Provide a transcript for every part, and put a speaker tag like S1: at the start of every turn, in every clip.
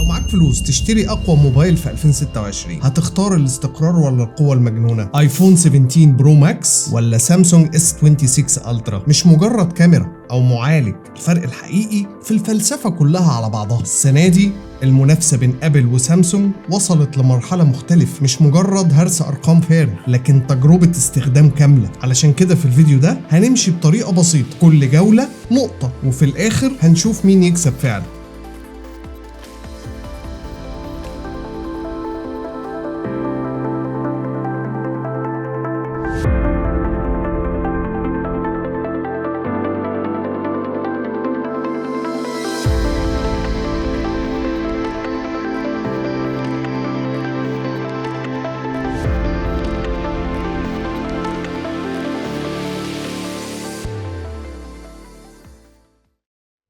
S1: لو معاك فلوس تشتري اقوى موبايل في 2026 هتختار الاستقرار ولا القوة المجنونة؟ ايفون 17 برو ماكس ولا سامسونج S26 الترا؟ مش مجرد كاميرا او معالج، الفرق الحقيقي في الفلسفة كلها على بعضها. السنة دي المنافسة بين ابل وسامسونج وصلت لمرحلة مختلف، مش مجرد هرس ارقام فارغ لكن تجربة استخدام كاملة. علشان كده في الفيديو ده هنمشي بطريقة بسيطة، كل جولة نقطة وفي الاخر هنشوف مين يكسب فعلا.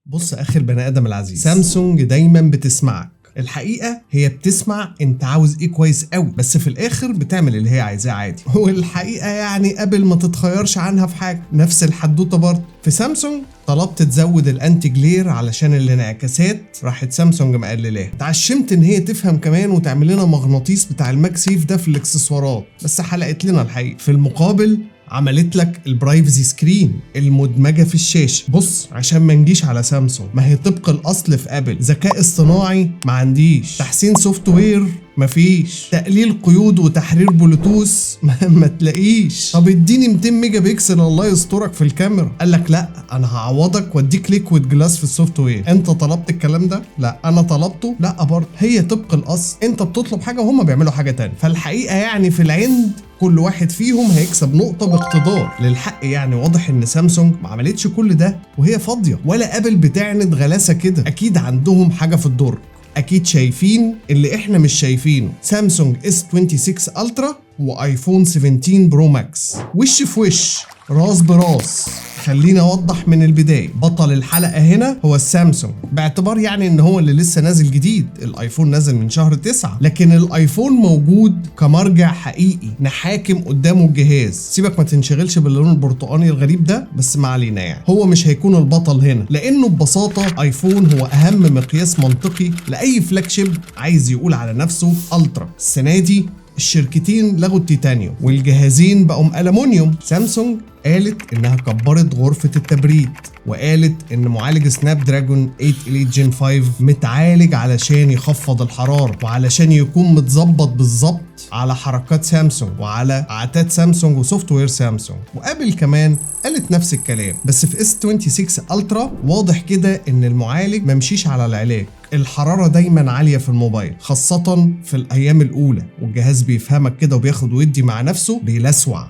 S1: بص اخر بني ادم العزيز، سامسونج دايما بتسمعك. الحقيقة هي بتسمع انت عاوز ايه كويس قوي، بس في الاخر بتعمل اللي هي عايزاه عادي. والحقيقة يعني ابل ما تتخيرش عنها في حاجة، نفس الحدوتة برضه. في سامسونج طلبت تزود الانتي جلير علشان الانعكاسات، راحت سامسونج مقللاها. اتعشمت ان هي تفهم كمان وتعمل لنا مغناطيس بتاع الماكسيف ده في الاكسسوارات، بس حلقت لنا الحقيقة. في المقابل عملت لك البرايفسي سكرين المدمجه في الشاشه. بص عشان ما نجيش على سامسونج، ما هي طبق الاصل في ابل. ذكاء اصطناعي ما عنديش، تحسين سوفت وير مفيش، تقليل قيود وتحرير بلوتوث ما تلاقيش. طب اديني 200 ميجا بكسل الله يسترك في الكاميرا. قال لك لا انا هعوضك واديك ليكويد جلاس في السوفت وير. انت طلبت الكلام ده؟ لا. انا طلبته؟ لا برضه. هي طبق الاصل، انت بتطلب حاجه وهم بيعملوا حاجه تانية. فالحقيقه يعني في العند كل واحد فيهم هيكسب نقطة باقتدار. للحق يعني واضح ان سامسونج ما عملتش كل ده وهي فاضية، ولا ابل بتعند غلاسة كده. اكيد عندهم حاجة في الدرج، اكيد شايفين اللي احنا مش شايفينه. سامسونج S26 الترا وايفون 17 برو ماكس، وش في وش، راس براس. خليني اوضح من البدايه، بطل الحلقه هنا هو السامسونج، باعتبار يعني ان هو اللي لسه نازل جديد. الايفون نازل من شهر 9، لكن الايفون موجود كمرجع حقيقي نحاكم قدامه الجهاز. سيبك ما تنشغلش باللون البرتقاني الغريب ده، بس ما علينا يعني. هو مش هيكون البطل هنا، لانه ببساطه ايفون هو اهم مقياس منطقي لاي فلاج شيب عايز يقول على نفسه الترا. السنه دي الشركتين لغوا التيتانيوم والجهازين بقوا ألمونيوم. سامسونج قالت انها كبرت غرفة التبريد، وقالت ان معالج سناب دراجون 8 إليت جين 5 متعالج علشان يخفض الحرارة وعلشان يكون متظبط بالظبط على حركات سامسونج وعلى عتاد سامسونج وسوفت وير سامسونج. وابل كمان قالت نفس الكلام، بس في S26 الترا واضح كده ان المعالج ممشيش على العلاج. الحرارة دايما عالية في الموبايل، خاصة في الأيام الأولى، والجهاز بيفهمك كده وبياخد ودي مع نفسه، بيلسوع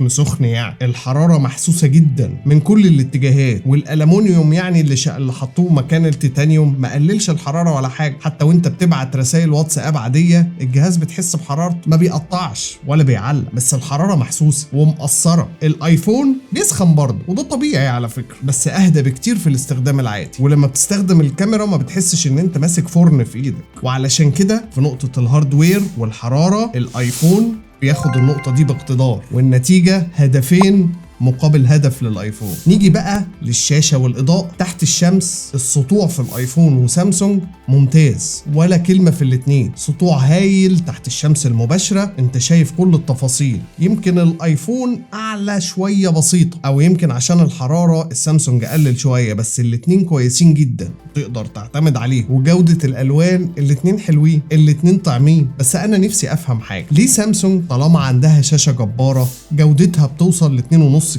S1: سخن يعني. الحرارة محسوسة جدا من كل الاتجاهات، والألمونيوم يعني اللي حطوه مكان التيتانيوم ما قللش الحرارة ولا حاجة. حتى وانت بتبعت رسائل واتساب عادية الجهاز بتحس بحرارته، ما بيقطعش ولا بيعلق، بس الحرارة محسوسة ومقصرة. الايفون بيسخن برضه، وده طبيعي على فكرة، بس اهدى بكتير في الاستخدام العادي. ولما بتستخدم الكاميرا ما بتحسش ان انت ماسك فرن في ايدك. وعلشان كده في نقطة الهاردوير والحرارة الايفون بياخد النقطة دي باقتدار، والنتيجة هدفين مقابل هدف للايفون. نيجي بقى للشاشة والإضاءة. تحت الشمس السطوع في الايفون وسامسونج ممتاز، ولا كلمة في الاتنين. سطوع هايل تحت الشمس المباشرة، انت شايف كل التفاصيل. يمكن الايفون اعلى شوية بسيطة، او يمكن عشان الحرارة السامسونج قلل شوية، بس الاتنين كويسين جدا تقدر تعتمد عليه. وجودة الالوان الاتنين حلوين، الاتنين طعمين. بس انا نفسي افهم حاجة، ليه سامسونج طالما عندها شاشة جبارة جودتها بتوصل ل 2.5K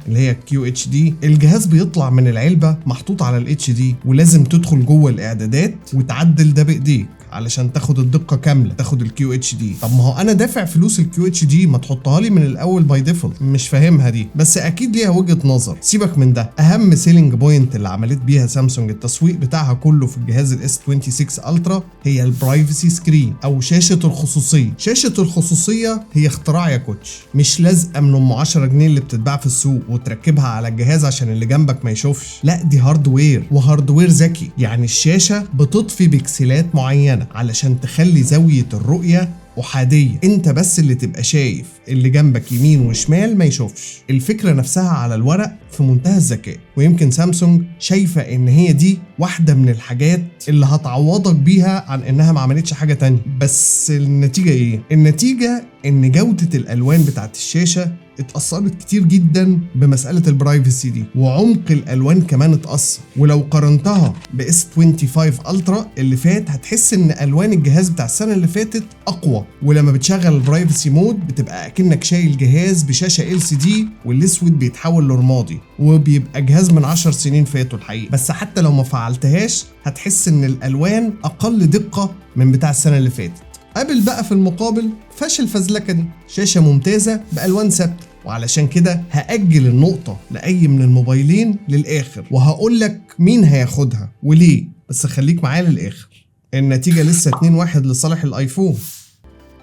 S1: اللي هي QHD، الجهاز بيطلع من العلبة محطوط على ال HD، ولازم تدخل جوه الاعدادات وتعدل ده بايديك علشان تاخد الدقة كاملة، تاخد ال QHD. طب ما هو انا دافع فلوس ال QHD، ما تحطها لي من الاول باي ديفولت. مش فاهمها دي، بس اكيد ليها وجهة نظر. سيبك من ده، اهم سيلينج بوينت اللي عملت بيها سامسونج التسويق بتاعها كله في الجهاز ال S26 الترا هي البرايفسي سكرين او شاشة الخصوصية. شاشة الخصوصية هي اختراع يا كوتش، مش لازقة من ام 10 جنيه اللي بتتباع في السوق وتركبها على الجهاز عشان اللي جنبك ما يشوفش. لا دي هاردوير، وهاردوير ذكي. يعني الشاشة بتطفي بكسلات معينة علشان تخلي زاوية الرؤية احاديه، انت بس اللي تبقى شايف، اللي جنبك يمين وشمال ما يشوفش. الفكره نفسها على الورق في منتهى الذكاء، ويمكن سامسونج شايفه ان هي دي واحده من الحاجات اللي هتعوضك بيها عن انها ما عملتش حاجه تانية. بس النتيجه ايه؟ النتيجه ان جوده الالوان بتاعت الشاشه اتأثرت كتير جدا بمسألة البرايفسي دي، وعمق الألوان كمان اتأثر. ولو قارنتها ب S25 Ultra اللي فات هتحس ان ألوان الجهاز بتاع السنة اللي فاتت أقوى، ولما بتشغل البرايفسي مود بتبقى أكنك شايل جهاز بشاشة LCD والأسود بيتحول لرمادي، وبيبقى جهاز من 10 سنين فاتوا الحقيقة. بس حتى لو ما فعلتهاش هتحس ان الألوان أقل دقة من بتاع السنة اللي فاتت. ابل بقى في المقابل فشل الفزلكه دي، شاشه ممتازه بالوان ثابته. وعلشان كده هاجل النقطه لاي من الموبايلين للاخر، وهقول لك مين هياخدها وليه، بس خليك معايا للاخر. النتيجه لسه 2-1 لصالح الايفون.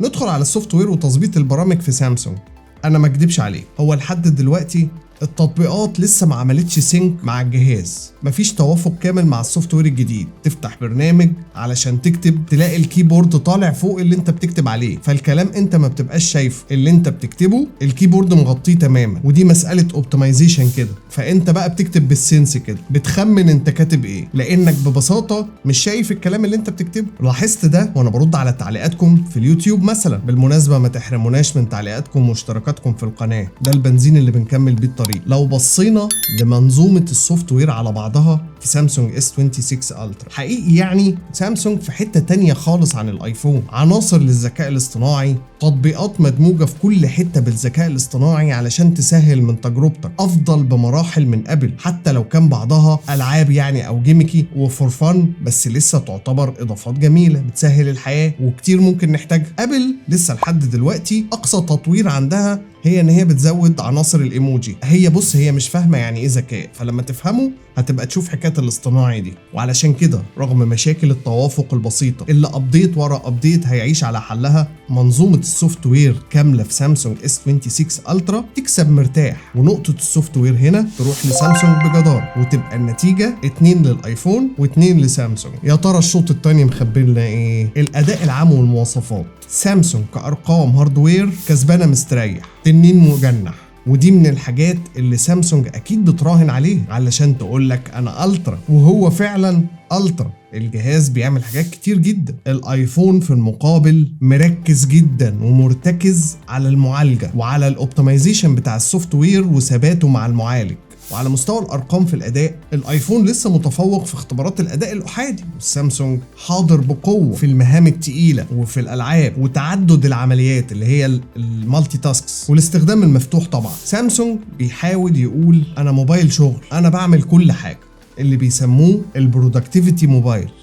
S1: ندخل على السوفت وير وتظبيط البرامج في سامسونج. انا ما اكدبش عليك، هو لحد دلوقتي التطبيقات لسه ما عملتش سينك مع الجهاز، مفيش توافق كامل مع السوفت وير الجديد. تفتح برنامج علشان تكتب تلاقي الكيبورد طالع فوق اللي انت بتكتب عليه، فالكلام انت ما بتبقاش شايفه، اللي انت بتكتبه الكيبورد مغطيه تماما، ودي مسألة اوبتمايزيشن كده. فانت بقى بتكتب بالسنس كده، بتخمن انت كاتب ايه، لانك ببساطة مش شايف الكلام اللي انت بتكتبه. لاحظت ده وانا برد على تعليقاتكم في اليوتيوب مثلا. بالمناسبة ما تحرموناش من تعليقاتكم واشتراكاتكم في القناة، ده البنزين اللي بنكمل بيه الطريق. لو بصينا لمنظومة السوفت وير على بعضها في سامسونج S26 Ultra، حقيقي يعني سامسونج في حتة تانية خالص عن الايفون. عناصر للذكاء الاصطناعي، تطبيقات مدموجة في كل حتة بالذكاء الاصطناعي علشان تسهل من تجربتك، افضل بمراحل من ابل، حتى لو كان بعضها العاب يعني او جيميكي وفور فن، بس لسه تعتبر اضافات جميلة بتسهل الحياة وكتير ممكن نحتاجها. ابل لسه لحد دلوقتي اقصى تطوير عندها هي ان هي بتزود عناصر الايموجي. هي مش فاهمه يعني ايه ذكاء، فلما تفهمه هتبقى تشوف حكايه الاصطناعي دي. وعلشان كده رغم مشاكل التوافق البسيطه اللي ابديت ورا ابديت هيعيش على حلها، منظومه السوفت وير كامله في سامسونج S26 Ultra تكسب مرتاح، ونقطه السوفت وير هنا تروح لسامسونج بجدار، وتبقى النتيجه 2 للايفون و2 لسامسونج. يا ترى الشوط الثاني مخبي لنا ايه؟ الاداء العام والمواصفات. سامسونج كارقام هاردوير كسبانه مستريح، تنين مجنح، ودي من الحاجات اللي سامسونج اكيد بتراهن عليه علشان تقولك انا الترا، وهو فعلا الترا. الجهاز بيعمل حاجات كتير جدا. الايفون في المقابل مركز جدا ومرتكز على المعالجه وعلى الاوبتمايزيشن بتاع السوفت وير وثباته مع المعالج. وعلى مستوى الارقام في الاداء، الايفون لسه متفوق في اختبارات الاداء الاحادي، والسامسونج حاضر بقوه في المهام التقيله وفي الالعاب وتعدد العمليات اللي هي المالتي تاسكس والاستخدام المفتوح. طبعا سامسونج بيحاول يقول انا موبايل شغل، انا بعمل كل حاجه، اللي بيسموه البرودكتيفيتي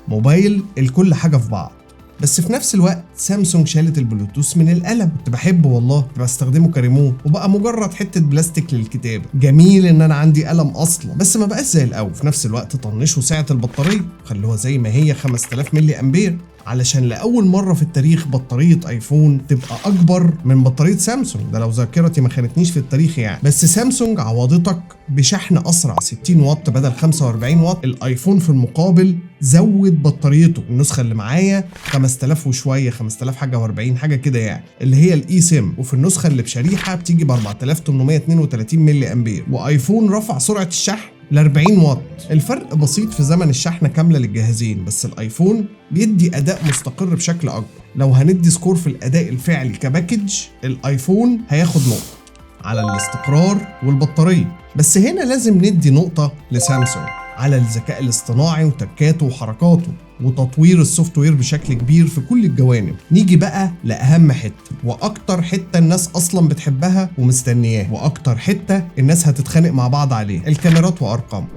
S1: موبايل الكل حاجه في بعض. بس في نفس الوقت سامسونج شالت البلوتوث من القلم، كنت بحبه والله، كنت بستخدمه كريموت وبقى مجرد حته بلاستيك للكتابه. جميل ان انا عندي قلم اصلا، بس ما بقاش زي الاول. في نفس الوقت طنشوا سعه البطاريه، خلوها زي ما هي 5000 ملي امبير، علشان لاول مره في التاريخ بطاريه ايفون تبقى اكبر من بطاريه سامسونج. ده لو ذاكرتي ما خانتنيش في التاريخ يعني. بس سامسونج عوضتك بشحن اسرع 60 واط بدل 45 واط. الايفون في المقابل زود بطاريته، النسخه اللي معايا 5000 وشويه، 5000 حاجه و40 حاجه كده يعني، اللي هي الاي سيم، وفي النسخه اللي بشريحه بتيجي ب 4832 ملي امبير. وايفون رفع سرعه الشحن ل 40 واط. الفرق بسيط في زمن الشحنه كامله للجهازين، بس الايفون بيدي اداء مستقر بشكل اكبر. لو هندي سكور في الاداء الفعلي كباكج، الايفون هياخد نقطه على الاستقرار والبطاريه. بس هنا لازم ندي نقطه لسامسونج على الذكاء الاصطناعي وتكاته وحركاته وتطوير السوفت وير بشكل كبير في كل الجوانب. نيجي بقى لأهم حتة وأكتر حتة الناس أصلا بتحبها ومستنياه، وأكتر حتة الناس هتتخانق مع بعض عليه، الكاميرات وأرقام.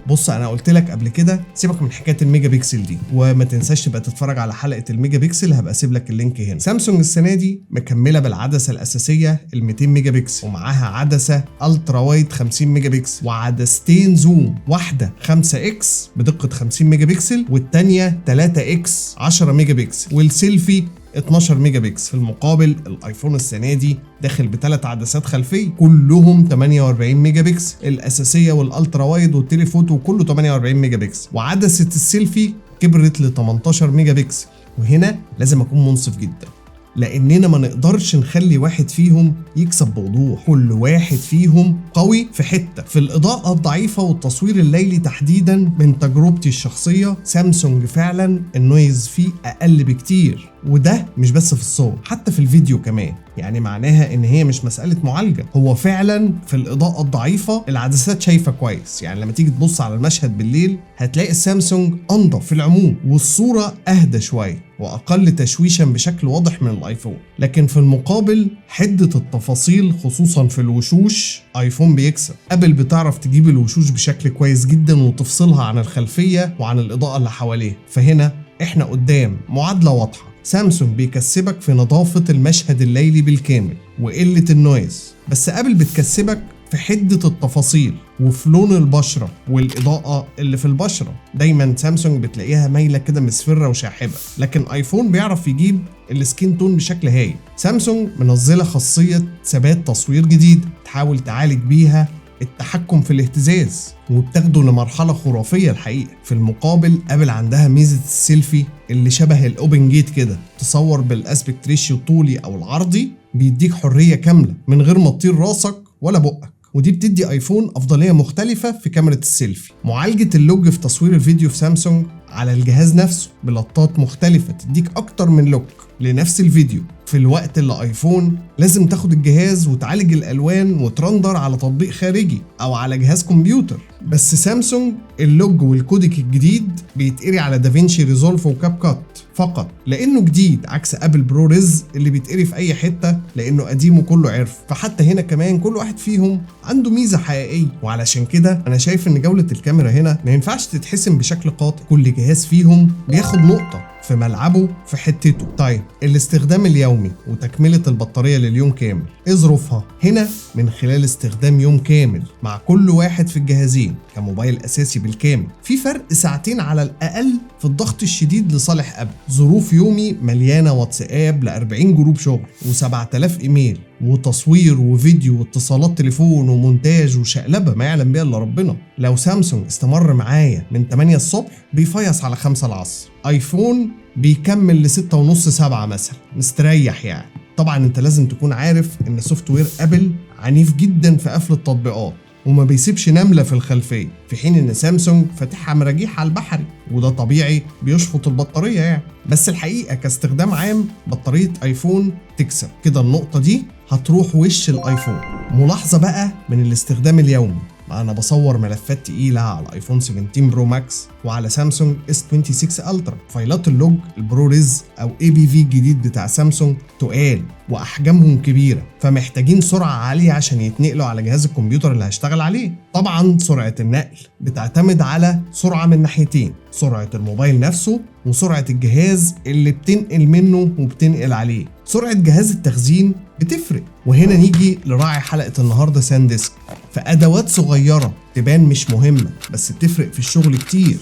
S1: بص انا قلت لك قبل كده سيبك من حكايه الميجا بيكسل دي، وما تنساش تبقى تتفرج على حلقه الميجا بيكسل، هبقى اسيب لك اللينك هنا. سامسونج السنه دي مكمله بالعدسه الاساسيه ال 200 ميجا بيكسل، ومعاها عدسه الترا وايد 50 ميجا بيكسل، وعدستين زوم، واحده 5 اكس بدقه 50 ميجا بيكسل، والثانيه 3 اكس 10 ميجا بيكسل، والسيلفي 12 ميجا بيكسل. في المقابل الايفون السنه دي داخل بثلاث عدسات خلفيه كلهم 48 ميجا بيكسل، الاساسيه والالترا وايد والتليفوتو وكله 48 ميجا بيكسل، وعدسه السيلفي كبرت ل 18 ميجا بيكسل. وهنا لازم اكون منصف جدا، لاننا ما نقدرش نخلي واحد فيهم يكسب بوضوح. كل واحد فيهم قوي في حتة. في الاضاءة الضعيفة والتصوير الليلي تحديدا، من تجربتي الشخصية سامسونج فعلا النويز فيه اقل بكتير، وده مش بس في الصور، حتى في الفيديو كمان. يعني معناها ان هي مش مسألة معالجة، هو فعلا في الاضاءة الضعيفة العدسات شايفة كويس. يعني لما تيجي تبص على المشهد بالليل هتلاقي السامسونج انضف في العموم، والصورة اهدى شوية واقل تشويشا بشكل واضح من الايفون. لكن في المقابل حدة التفاصيل خصوصا في الوشوش ايفون بيكسب. ابل بتعرف تجيب الوشوش بشكل كويس جدا وتفصلها عن الخلفية وعن الاضاءة اللي حواليها. فهنا احنا قدام معادلة واضحة. سامسونج بيكسبك في نظافة المشهد الليلي بالكامل وقلة النويز، بس ابل بتكسبك في حدة التفاصيل وفي لون البشرة والإضاءة اللي في البشرة. دايما سامسونج بتلاقيها مايلة كده مصفرة وشاحبة، لكن ايفون بيعرف يجيب السكين تون بشكل هايل. سامسونج منزلة خاصية ثبات تصوير جديد تحاول تعالج بيها التحكم في الاهتزاز، وبتاخده لمرحلة خرافية الحقيقة. في المقابل ابل عندها ميزة السيلفي اللي شبه الاوبن جيت كده، تصور بالاسبكت ريشيو الطولي او العرضي، بيديك حرية كاملة من غير ما تطير راسك ولا بقك، ودي بتدي ايفون افضلية مختلفة في كاميرا السيلفي. معالجة اللوج في تصوير الفيديو في سامسونج على الجهاز نفسه بلطات مختلفة تديك اكتر من لوك لنفس الفيديو، في الوقت اللي ايفون لازم تاخد الجهاز وتعالج الالوان وترندر على تطبيق خارجي او على جهاز كمبيوتر. بس سامسونج اللوج والكوديك الجديد بيتقري على دافينشي ريزولف وكاب كات فقط، لانه جديد، عكس ابل برو ريز اللي بيتقري في اي حته لانه قديم وكله عرف. فحتى هنا كمان كل واحد فيهم عنده ميزه حقيقيه، وعلشان كده انا شايف ان جوله الكاميرا هنا ما ينفعش تتحسم بشكل قاطع. كل جهاز فيهم بياخد نقطه في ملعبه في حتته. طيب الاستخدام اليومي وتكمله البطاريه لليوم كامل، ايه ظروفها؟ هنا من خلال استخدام يوم كامل مع كل واحد في الجهازين كموبايل اساسي بالكامل، في فرق ساعتين على الاقل في الضغط الشديد لصالح ابل. ظروف يومي مليانه واتساب ل 40 جروب شغل و7000 ايميل وتصوير وفيديو واتصالات تليفون ومونتاج وشقلبه ما يعلم بيها الا ربنا. لو سامسونج استمر معايا من 8 الصبح بيفيص على 5 العصر، ايفون بيكمل ل 6 ونص 7 مثلا مستريح يعني. طبعا انت لازم تكون عارف ان سوفت وير ابل عنيف جدا في قفل التطبيقات وما بيسيبش نملة في الخلفية، في حين ان سامسونج فاتحها مراجيح على البحري، وده طبيعي بيشفط البطارية يعني. بس الحقيقة كاستخدام عام بطارية ايفون تكسب كده. النقطة دي هتروح وش الايفون. ملاحظة بقى من الاستخدام اليومي، انا بصور ملفات تقيله على ايفون 17 برو ماكس وعلى سامسونج S26 الترا. فايلات اللوج البرو ريز او ABV الجديد بتاع سامسونج تقال واحجامهم كبيره، فمحتاجين سرعه عاليه عشان يتنقلوا على جهاز الكمبيوتر اللي هشتغل عليه. طبعا سرعه النقل بتعتمد على سرعه من ناحيتين، سرعه الموبايل نفسه وسرعه الجهاز اللي بتنقل منه وبتنقل عليه. سرعه جهاز التخزين بتفرق، وهنا نيجي لراعي حلقه النهارده سانديسك. فادوات صغيره تبان مش مهمه بس تفرق في الشغل كتير،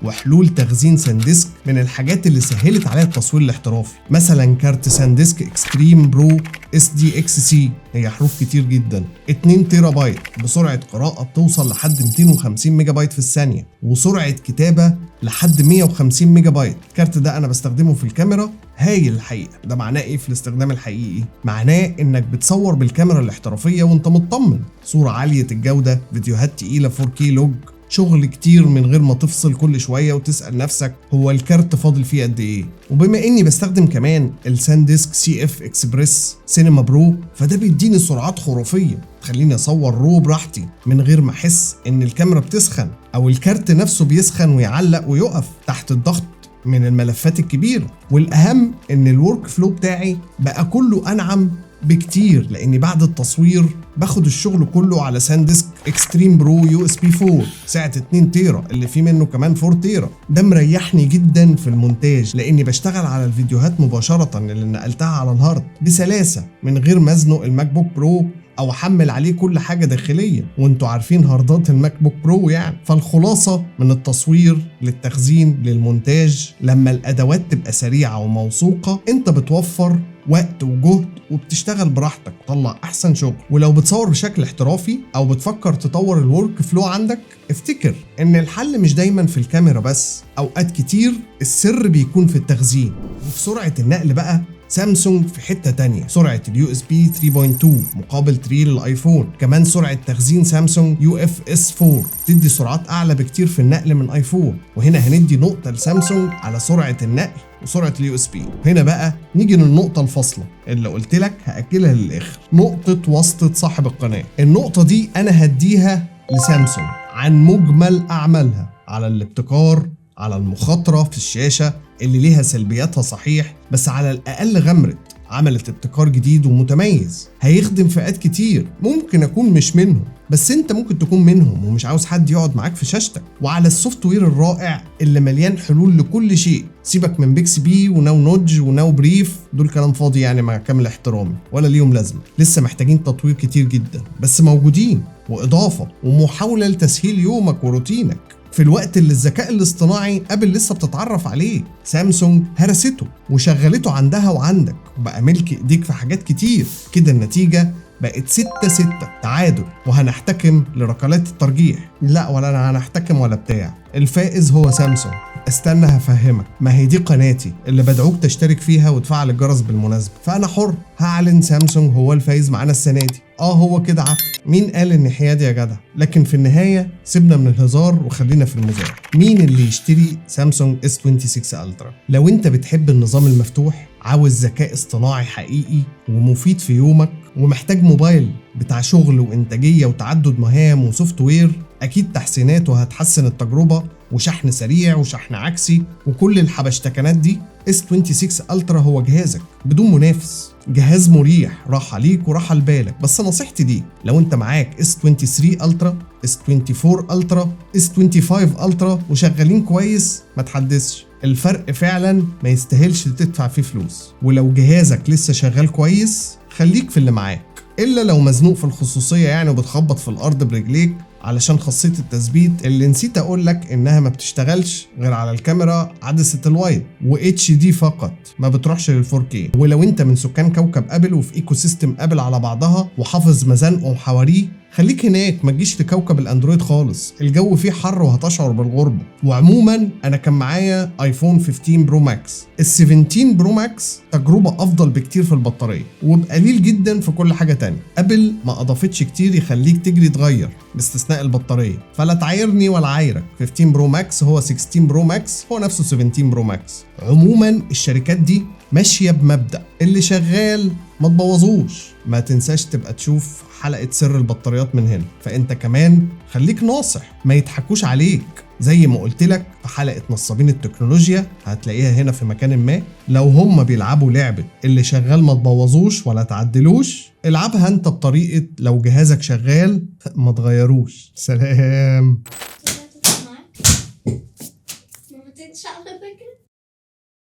S1: وحلول تخزين سانديسك من الحاجات اللي سهلت عليها التصوير الاحترافي. مثلا كارت سانديسك اكستريم برو SDXC، هي حروف كتير جدا، 2 تيرا بايت بسرعه قراءه بتوصل لحد 250 ميجا بايت في الثانيه، وسرعه كتابه لحد 150 ميجا بايت. الكارت ده انا بستخدمه في الكاميرا هايل الحقيقه. ده معناه ايه في الاستخدام الحقيقي؟ معناه انك بتصور بالكاميرا الاحترافيه وانت مطمن، صوره عاليه الجوده، فيديوهات تقيله 4K لوج، شغل كتير من غير ما تفصل كل شويه وتسال نفسك هو الكارت فاضل فيه قد ايه. وبما اني بستخدم كمان السانديسك CF اكسبريس سينما برو، فده بيديني سرعات خرافيه تخليني اصور رو براحتي من غير ما احس ان الكاميرا بتسخن او الكارت نفسه بيسخن ويعلق ويقف تحت الضغط من الملفات الكبيره. والاهم ان الورك فلو بتاعي بقى كله انعم بكتير، لاني بعد التصوير باخد الشغل كله على سانديسك اكستريم برو USB 4 سعة 2 تيرا اللي فيه منه كمان 4 تيرا. ده مريحني جدا في المونتاج لاني بشتغل على الفيديوهات مباشرة اللي نقلتها على الهارد بسلاسة من غير ما ازنق الماك بوك برو او احمل عليه كل حاجة داخلية، وانتوا عارفين هاردات الماك بوك برو يعني. فالخلاصة من التصوير للتخزين للمونتاج، لما الادوات تبقى سريعة وموثوقة انت بتوفر وقت وجهد وبتشتغل براحتك وتطلع احسن شغل. ولو بتصور بشكل احترافي او بتفكر تطور الورك فلو عندك، افتكر ان الحل مش دايما في الكاميرا بس، اوقات كتير السر بيكون في التخزين وفي سرعة النقل بقى سامسونج في حتة تانية، سرعة اليو اس بي 3.2 مقابل 3 للايفون. كمان سرعة تخزين سامسونج UFS 4 تدي سرعات اعلى بكتير في النقل من ايفون. وهنا هندي نقطة لسامسونج على سرعة النقل وسرعة اليو اس بي. هنا بقى نيجي للنقطة الفاصلة اللي قلت لك هأجلها للآخر، نقطة واسطة صاحب القناة. النقطة دي أنا هديها لسامسونج عن مجمل أعمالها على الابتكار، على المخاطرة في الشاشة اللي ليها سلبياتها صحيح، بس على الأقل غمرت، عملت ابتكار جديد ومتميز هيخدم فئات كتير. ممكن أكون مش منهم، بس انت ممكن تكون منهم ومش عاوز حد يقعد معاك في شاشتك. وعلى السوفت وير الرائع اللي مليان حلول لكل شيء. سيبك من بيكسبي وناو نودج وناو بريف، دول كلام فاضي يعني مع كامل احترامي، ولا ليهم لازمه، لسه محتاجين تطوير كتير جدا، بس موجودين، واضافه ومحاوله لتسهيل يومك وروتينك في الوقت اللي الذكاء الاصطناعي ابل لسه بتتعرف عليه. سامسونج هرسته وشغلته عندها وعندك، وبقى ملك ايديك في حاجات كتير. كده النتيجه بقت 6-6 تعادل، وهنحتكم لركلات الترجيح. لا، ولا انا هنحتكم ولا بتاع، الفائز هو سامسونج. استنى هفهمك، ما هي دي قناتي اللي بدعوك تشترك فيها وتفعل الجرس بالمناسبة. فانا حر، هعلن سامسونج هو الفائز معانا السنة دي. هو كده عفو، مين قال ان حيادي يا جدع؟ لكن في النهاية سيبنا من الهزار وخلينا في المزاح. مين اللي يشتري سامسونج S26 الترا؟ لو انت بتحب النظام المفتوح، عاوز ذكاء اصطناعي حقيقي ومفيد في يومك، ومحتاج موبايل بتاع شغل وانتاجية وتعدد مهام وسوفت وير، اكيد تحسيناته هتحسن التجربة، وشحن سريع وشحن عكسي وكل الحبشتكنات دي، S26 الترا هو جهازك بدون منافس. جهاز مريح، راحة ليك وراحة لبالك. بس نصيحتي دي، لو انت معاك S23 الترا، S24 الترا، S25 الترا وشغالين كويس، ما تحدثش. الفرق فعلا ما يستاهلش تدفع فيه فلوس. ولو جهازك لسه شغال كويس، خليك في اللي معاك، الا لو مزنوق في الخصوصية يعني وبتخبط في الارض برجليك علشان خاصية التثبيت اللي نسيت اقولك انها ما بتشتغلش غير على الكاميرا عدسة الوايد وHD فقط، ما بتروحش لل4K. ولو انت من سكان كوكب ابل وفي ايكو سيستم ابل على بعضها وحافظ مزانقه وحواريه، خليك هناك، ما تجيش لكوكب الاندرويد خالص، الجو فيه حر وهتشعر بالغربة. وعموما انا كان معايا ايفون 15 برو ماكس، ال17 برو ماكس تجربة افضل بكتير في البطارية وبقليل جدا في كل حاجة تانية. ابل ما اضافتش كتير يخليك تجري تغير باستثناء البطارية، فلا تعايرني ولا عايرك. 15 برو ماكس هو 16 برو ماكس هو نفسه 17 برو ماكس. عموما الشركات دي ماشية بمبدأ اللي شغال ما تبوظوش. ما تنساش تبقى تشوف حلقة سر البطاريات من هنا. فانت كمان خليك ناصح، ما يضحكوش عليك زي ما قلت لك في حلقة نصابين التكنولوجيا، هتلاقيها هنا في مكان ما. لو هم بيلعبوا لعبة اللي شغال ما تبوظوش ولا تعدلوش، العبها انت بطريقة لو جهازك شغال ما تغيروش. سلام.